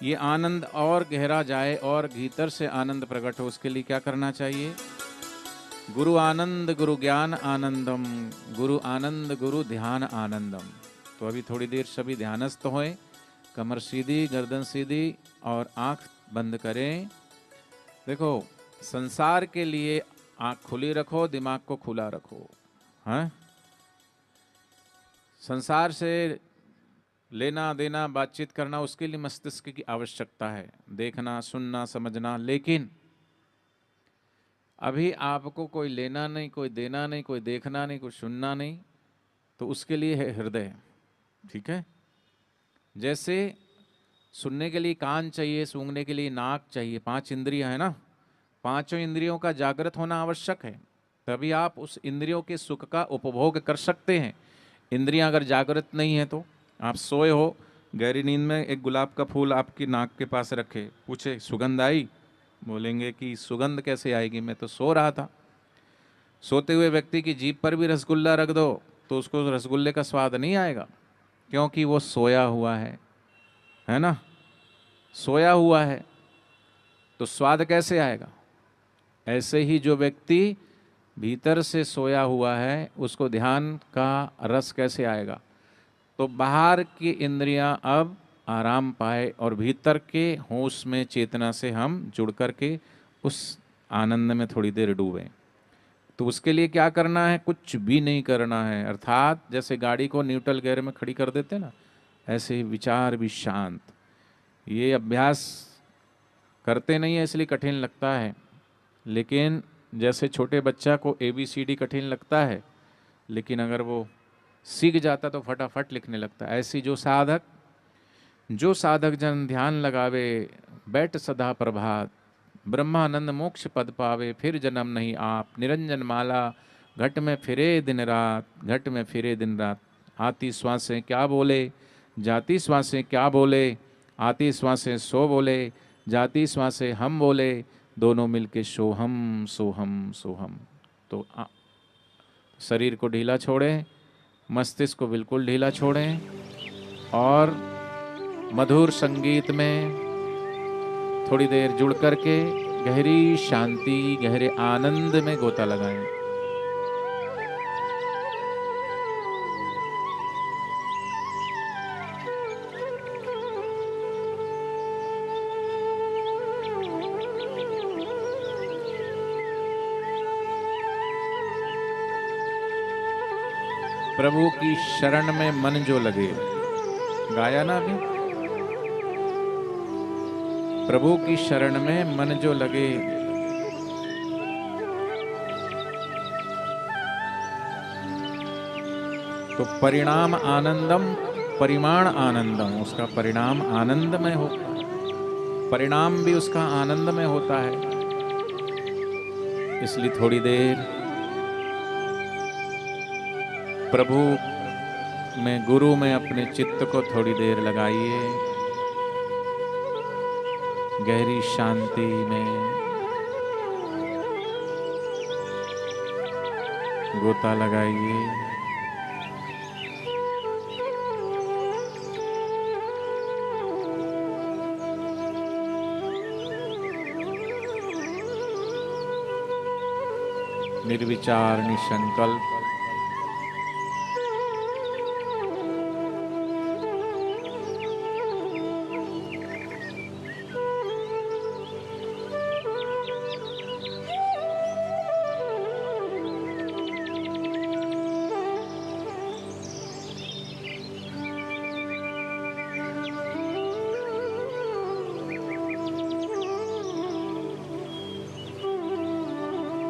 ये आनंद और गहरा जाए और भीतर से आनंद प्रकट हो, उसके लिए क्या करना चाहिए? गुरु आनंद गुरु ज्ञान आनंदम, गुरु आनंद गुरु ध्यान आनंदम। तो अभी थोड़ी देर सभी ध्यानस्थ होएं, कमर सीधी, गर्दन सीधी और आंख बंद करें। देखो, संसार के लिए आंख खुली रखो, दिमाग को खुला रखो। हाँ, संसार से लेना देना, बातचीत करना, उसके लिए मस्तिष्क की आवश्यकता है, देखना सुनना समझना। लेकिन अभी आपको कोई लेना नहीं, कोई देना नहीं, कोई देखना नहीं, कोई सुनना नहीं, तो उसके लिए है हृदय। ठीक है? जैसे सुनने के लिए कान चाहिए, सूंघने के लिए नाक चाहिए, 5 इंद्रियां है ना, पांचों इंद्रियों का जागृत होना आवश्यक है, तभी आप उस इंद्रियों के सुख का उपभोग कर सकते हैं। इंद्रियां अगर जागृत नहीं है तो आप सोए हो गहरी नींद में, एक गुलाब का फूल आपकी नाक के पास रखे, पूछे सुगंध आई, बोलेंगे कि सुगंध कैसे आएगी, मैं तो सो रहा था। सोते हुए व्यक्ति की जीभ पर भी रसगुल्ला रख दो तो उसको रसगुल्ले का स्वाद नहीं आएगा, क्योंकि वो सोया हुआ है ना, सोया हुआ है, तो स्वाद कैसे आएगा? ऐसे ही जो व्यक्ति भीतर से सोया हुआ है उसको ध्यान का रस कैसे आएगा? तो बाहर की इंद्रियां अब आराम पाए और भीतर के होश में चेतना से हम जुड़ करके उस आनंद में थोड़ी देर डूबें। तो उसके लिए क्या करना है? कुछ भी नहीं करना है, अर्थात जैसे गाड़ी को न्यूट्रल गियर में खड़ी कर देते ना, ऐसे ही विचार भी शांत। ये अभ्यास करते नहीं है इसलिए कठिन लगता है, लेकिन जैसे छोटे बच्चा को ABCD कठिन लगता है, लेकिन अगर वो सीख जाता तो फटाफट लिखने लगता है। ऐसी जो साधक जन ध्यान लगावे, बैठ सदा प्रभात, ब्रह्मानंद मोक्ष पद पावे, फिर जन्म नहीं आप, निरंजन माला घट में फिरे दिन रात, घट में फिरे दिन रात। आती श्वासें क्या बोले, जाती श्वासें क्या बोले, आती श्वासें सो बोले, जाती श्वासें हम बोले, दोनों मिलके सोहम सोहम सोहम। तो शरीर को ढीला छोड़ें, मस्तिष्क को बिल्कुल ढीला छोड़ें और मधुर संगीत में थोड़ी देर जुड़ करके गहरी शांति, गहरे आनंद में गोता लगाएं। प्रभु की शरण में मन जो लगे, गाया ना अभी? प्रभु की शरण में मन जो लगे, तो परिणाम आनंदम, परिमाण आनंदम, उसका परिणाम आनंदमय होता है, परिणाम भी उसका आनंदमय होता है। इसलिए थोड़ी देर प्रभु में, गुरु में अपने चित्त को थोड़ी देर लगाइए, गहरी शांति में गोता लगाइए। निर्विचार निसंकल्प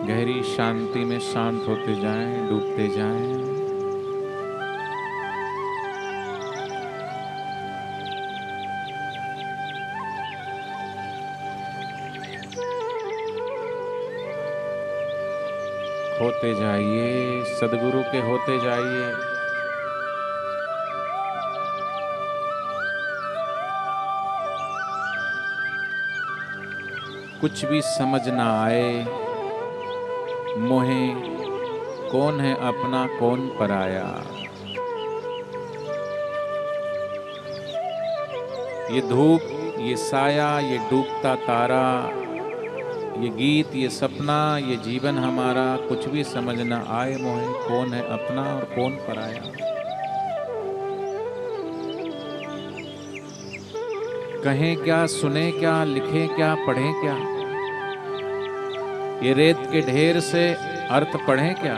गहरी शांति में शांत होते जाएं, डूबते जाएं। होते जाइए, सदगुरु के होते जाइए। कुछ भी समझ ना आए, मोहे कौन है अपना कौन पराया, ये धूप ये साया, ये डूबता तारा, ये गीत, ये सपना, ये जीवन हमारा, कुछ भी समझ न आए मोहे, कौन है अपना और कौन पराया। कहें क्या, सुने क्या, लिखें क्या, पढ़ें क्या, ये रेत के ढेर से अर्थ पढ़ें क्या,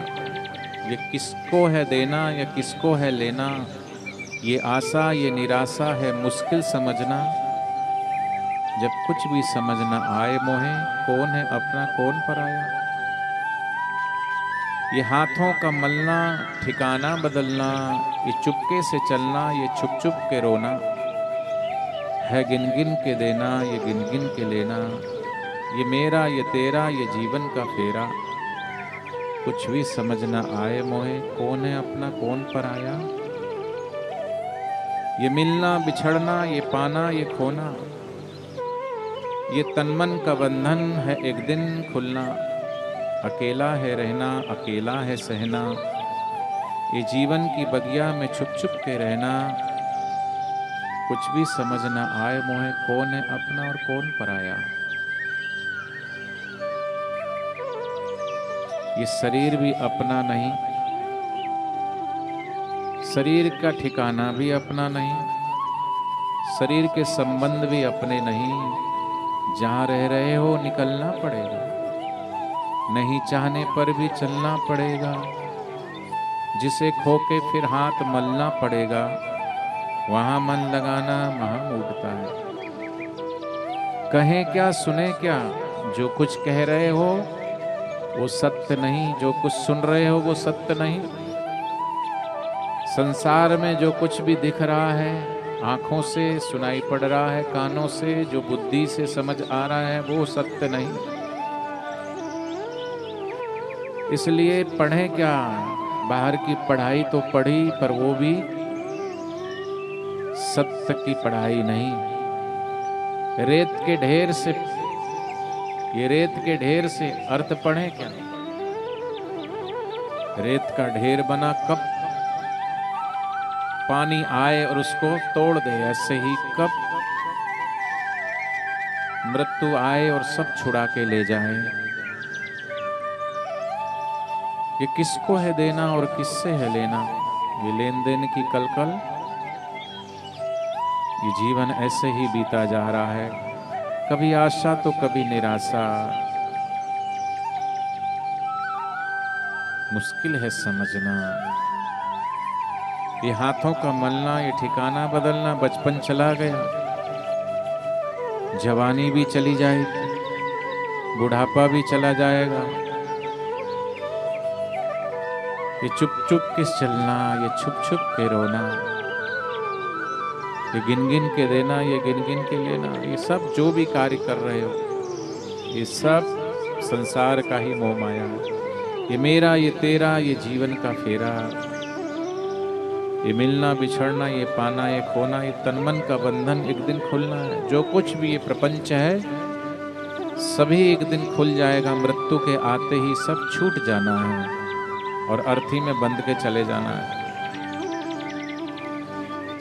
ये किसको है देना या किसको है लेना, ये आशा ये निराशा है मुश्किल समझना, जब कुछ भी समझ न आए मोहे, कौन है अपना कौन पराया। ये हाथों का मलना, ठिकाना बदलना, ये चुपके से चलना, ये छुप छुप के रोना, है गिन गिन के देना, ये गिन गिन के लेना, ये मेरा ये तेरा ये जीवन का फेरा, कुछ भी समझ न आए मोहे, कौन है अपना कौन पराया। ये मिलना बिछड़ना, ये पाना ये खोना, ये तन मन का बंधन है एक दिन खुलना, अकेला है रहना अकेला है सहना, ये जीवन की बगिया में छुप छुप के रहना, कुछ भी समझ न आए मोहे, कौन है अपना और कौन पराया। ये शरीर भी अपना नहीं, शरीर का ठिकाना भी अपना नहीं, शरीर के संबंध भी अपने नहीं, जहां रह रहे हो निकलना पड़ेगा, नहीं चाहने पर भी चलना पड़ेगा, जिसे खो के फिर हाथ मलना पड़ेगा, वहां मन लगाना महामूढ़ता है। कहें क्या सुने क्या, जो कुछ कह रहे हो वो सत्य नहीं, जो कुछ सुन रहे हो वो सत्य नहीं, संसार में जो कुछ भी दिख रहा है आंखों से, सुनाई पड़ रहा है कानों से, जो बुद्धि से समझ आ रहा है वो सत्य नहीं। इसलिए पढ़ें क्या, बाहर की पढ़ाई तो पढ़ी पर वो भी सत्य की पढ़ाई नहीं। रेत के ढेर से, ये रेत के ढेर से अर्थ पढ़ें क्या, रेत का ढेर बना कब पानी आए और उसको तोड़ दे, ऐसे ही कब मृत्यु आए और सब छुड़ा के ले जाए। ये किसको है देना और किससे है लेना, ये लेन देन की कलकल, ये जीवन ऐसे ही बीता जा रहा है, कभी आशा तो कभी निराशा, मुश्किल है समझना। ये हाथों का मलना, ये ठिकाना बदलना, बचपन चला गया, जवानी भी चली जाएगी, बुढ़ापा भी चला जाएगा, ये चुप चुप के चलना, ये छुप छुप के रोना, ये गिन गिन के देना, ये गिन गिन के लेना, ये सब जो भी कार्य कर रहे हो ये सब संसार का ही मोह माया है। ये मेरा ये तेरा ये जीवन का फेरा, ये मिलना बिछड़ना, ये पाना ये खोना, ये तन मन का बंधन एक दिन खुलना है। जो कुछ भी ये प्रपंच है सभी एक दिन खुल जाएगा, मृत्यु के आते ही सब छूट जाना है और अर्थी में बंध के चले जाना है।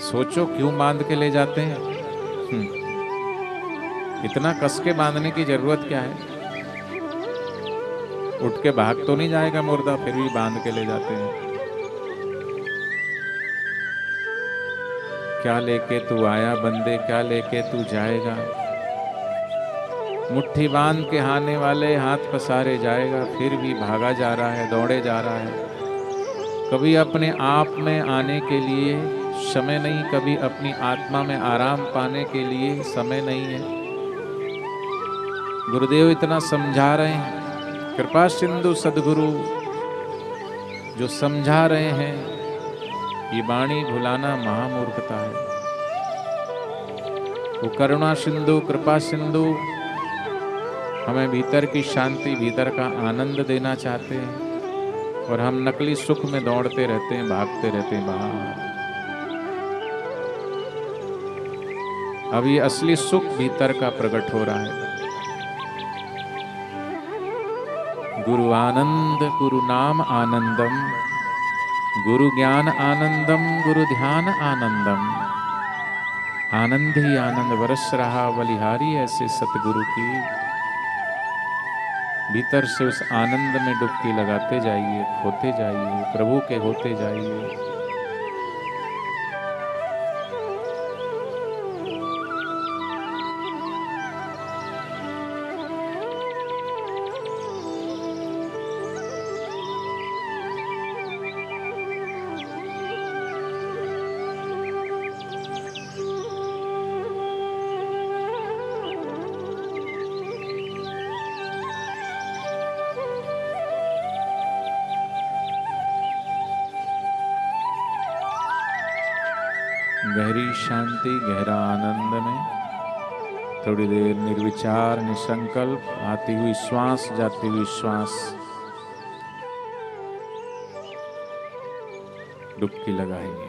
सोचो क्यों बांध के ले जाते हैं, इतना कस के बांधने की जरूरत क्या है, उठ के भाग तो नहीं जाएगा मुर्दा, फिर भी बांध के ले जाते हैं। क्या लेके तू आया बंदे, क्या लेके तू जाएगा, मुट्ठी बांध के आने वाले हाथ पसारे जाएगा, फिर भी भागा जा रहा है, दौड़े जा रहा है। कभी अपने आप में आने के लिए समय नहीं, कभी अपनी आत्मा में आराम पाने के लिए समय नहीं है। गुरुदेव इतना समझा रहे हैं, कृपा सिंधु सद्गुरु जो समझा रहे हैं, ये वाणी भुलाना महामूर्खता है। वो करुणा सिंधु कृपा सिंधु हमें भीतर की शांति, भीतर का आनंद देना चाहते हैं और हम नकली सुख में दौड़ते रहते हैं, भागते रहते हैं बाहर। अब ये असली सुख भीतर का प्रकट हो रहा है। गुरु आनंद गुरु नाम आनंदम, गुरु ज्ञान आनंदम, गुरु ध्यान आनंदम, आनंद ही आनंद बरस रहा बलिहारी ऐसे सतगुरु की। भीतर से उस आनंद में डुबकी लगाते जाइए, खोते जाइए, प्रभु के होते जाइए। गहरी शांति, गहरा आनंद में थोड़ी देर निर्विचार निसंकल्प आती हुई श्वास, जाती हुई श्वास, डुबकी लगाइए।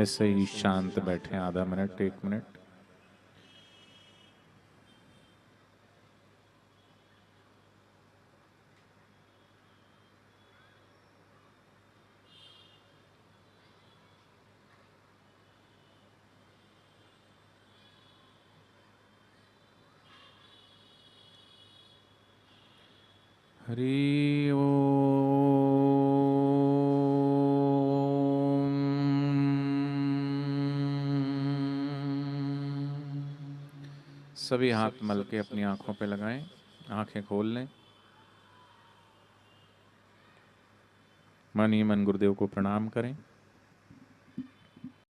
ऐसे ही शांत बैठे आधा मिनट, 1 मिनट। हरि ओम। सभी हाथ मल के अपनी आंखों पे लगाएं, आंखें खोल लें। मन ही मन गुरुदेव को प्रणाम करें।